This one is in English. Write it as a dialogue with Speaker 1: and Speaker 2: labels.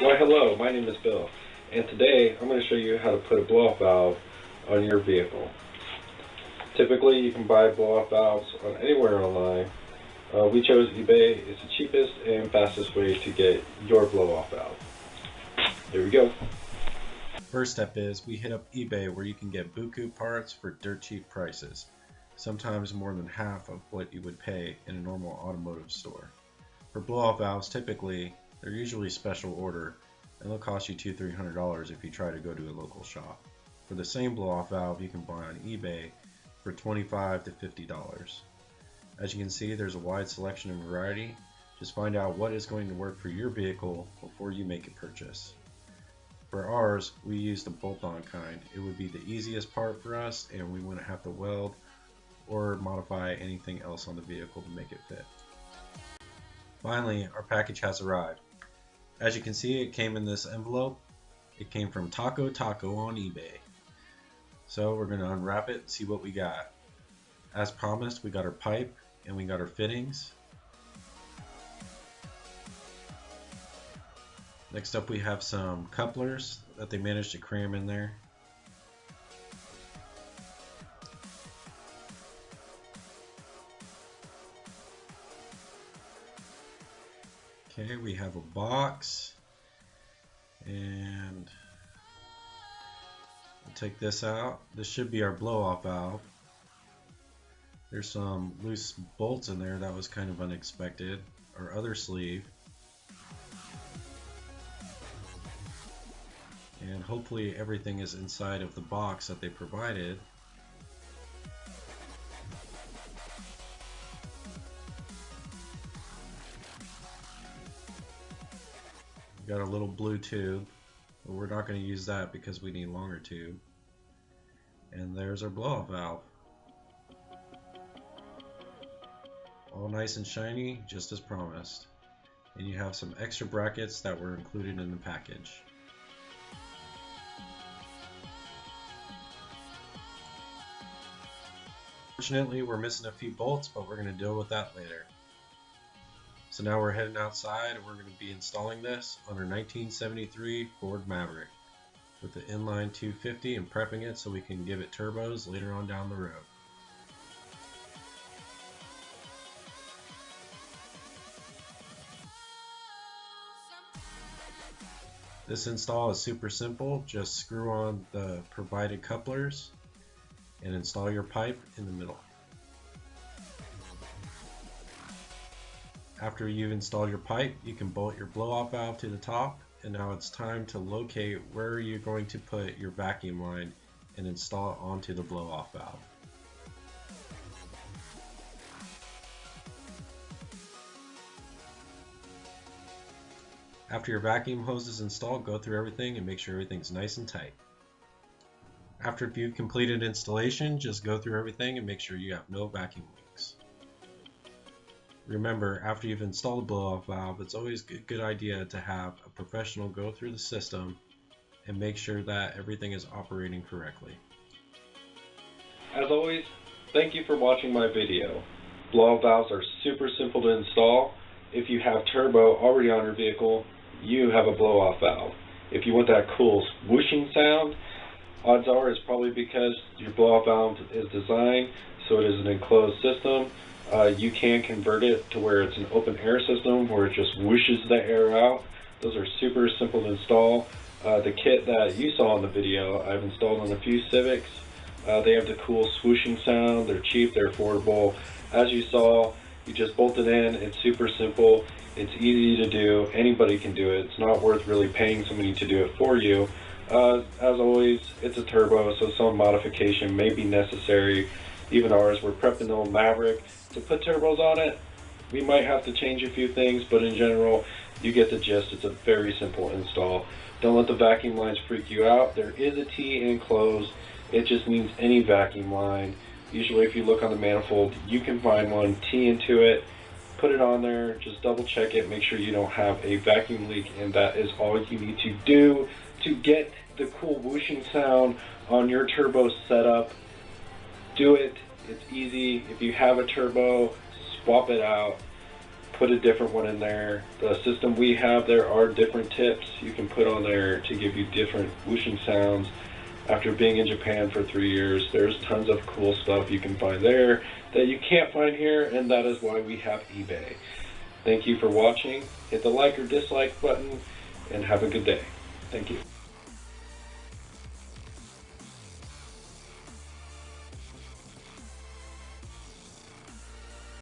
Speaker 1: Why hello, my name is Bill, and today I'm going to show you how to put a blow-off valve on your vehicle. Typically you can buy blow-off valves on anywhere online. We chose eBay. It's the cheapest and fastest way to get your blow-off valve. Here we go.
Speaker 2: First step is we hit up eBay, where you can get buku parts for dirt cheap prices, sometimes more than half of what you would pay in a normal automotive store. For blow-off valves, typically they're usually special order, and they'll cost you $200–300 if you try to go to a local shop. For the same blow-off valve, you can buy on eBay for $25 to $50. As you can see, there's a wide selection and variety. Just find out what is going to work for your vehicle before you make a purchase. For ours, we used the bolt-on kind. It would be the easiest part for us, and we wouldn't have to weld or modify anything else on the vehicle to make it fit. Finally, our package has arrived. As you can see, it came in this envelope. It came from Taco on eBay. So we're going to unwrap it and see what we got. As promised, we got our pipe and we got our fittings. Next up, we have some couplers that they managed to cram in there. Okay, we have a box, and we'll take this out. This should be our blow-off valve. There's some loose bolts in there. That was kind of unexpected. Our other sleeve. And hopefully everything is inside of the box that they provided. Got a little blue tube, but we're not going to use that because we need longer tube. And there's our blow-off valve. All nice and shiny, just as promised. And you have some extra brackets that were included in the package. Fortunately, we're missing a few bolts, but we're going to deal with that later. So now we're heading outside, and we're going to be installing this on our 1973 Ford Maverick with the inline 250 and prepping it so we can give it turbos later on down the road. This install is super simple. Just screw on the provided couplers and install your pipe in the middle. After you've installed your pipe, you can bolt your blow-off valve to the top, and now it's time to locate where you're going to put your vacuum line and install it onto the blow-off valve. After your vacuum hose is installed, go through everything and make sure everything's nice and tight. After you've completed installation, just go through everything and make sure you have no vacuum leaks. Remember, after you've installed the blow-off valve, it's always a good idea to have a professional go through the system and make sure that everything is operating correctly.
Speaker 1: As always, thank you for watching my video. Blow-off valves are super simple to install. If you have turbo already on your vehicle, you have a blow-off valve. If you want that cool whooshing sound, odds are it's probably because your blow-off valve is designed so it is an enclosed system. You can convert it to where it's an open air system where it just whooshes the air out. Those are super simple to install. The kit that you saw in the video, I've installed on a few Civics. They have the cool swooshing sound. They're cheap, they're affordable. As you saw, you just bolt it in. It's super simple. It's easy to do. Anybody can do it. It's not worth really paying somebody to do it for you. As always, it's a turbo, so some modification may be necessary. Even ours, we're prepping the old Maverick to put turbos on it. We might have to change a few things, but in general, you get the gist. It's a very simple install. Don't let the vacuum lines freak you out. There is a T enclosed. It just means any vacuum line. Usually if you look on the manifold, you can find one, T into it, put it on there, just double check it, make sure you don't have a vacuum leak, and that is all you need to do to get the cool whooshing sound on your turbo setup. Do it. It's easy. If you have a turbo, swap it out. put a different one in there. The system we have, there are different tips you can put on there to give you different whooshing sounds. After being in Japan for 3 years, there's tons of cool stuff you can find there that you can't find here, and that is why we have eBay. Thank you for watching. Hit the like or dislike button, and have a good day. Thank you.